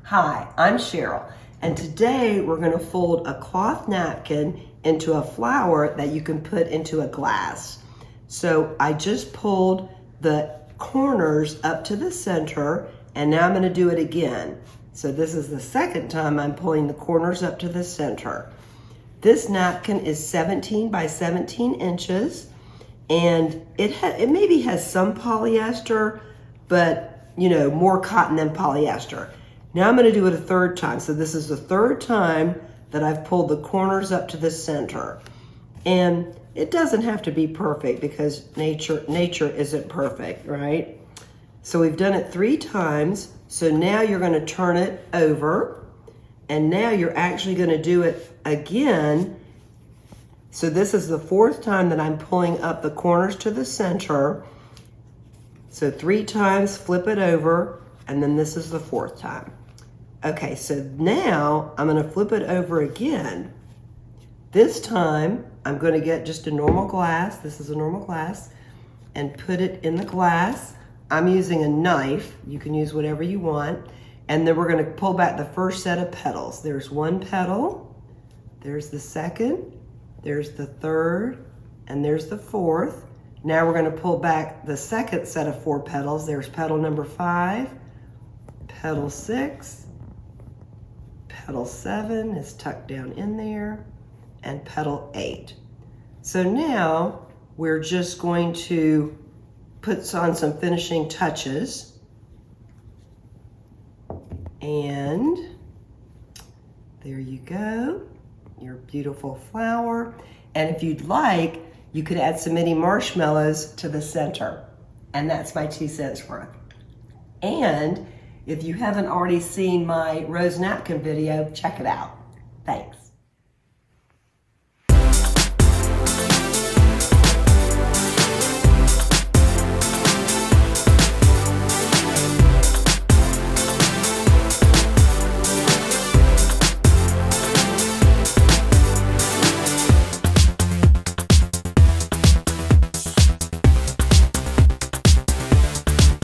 Hi, I'm Cheryl, and today we're going to fold a cloth napkin into a flower that you can put into a glass. So I just pulled the corners up to the center, and now I'm going to do it again. So this is the second time I'm pulling the corners up to the center. This napkin is 17 by 17 inches, and it maybe has some polyester, but more cotton than polyester. Now I'm going to do it a third time. So this is the third time that I've pulled the corners up to the center. And it doesn't have to be perfect because nature isn't perfect, right? So we've done it 3 times. So now you're going to turn it over, and now you're actually going to do it again. So this is the 4th time that I'm pulling up the corners to the center. So 3 times, flip it over, and then this is the 4th time. Okay, so now I'm going to flip it over again. This time I'm going to get just a normal glass. This is a normal glass, and put it in the glass. I'm using a knife. You can use whatever you want. And then we're going to pull back the first set of petals. There's 1 petal, there's the 2nd, there's the 3rd, and there's the 4th. Now we're going to pull back the 2nd set of 4 petals. There's petal number 5, petal 6, petal 7 is tucked down in there, and petal 8. So now we're just going to put on some finishing touches. And there you go, your beautiful flower. And if you'd like, you could add some mini marshmallows to the center. And that's my 2 cents worth. And if you haven't already seen my rose napkin video, check it out. Thanks.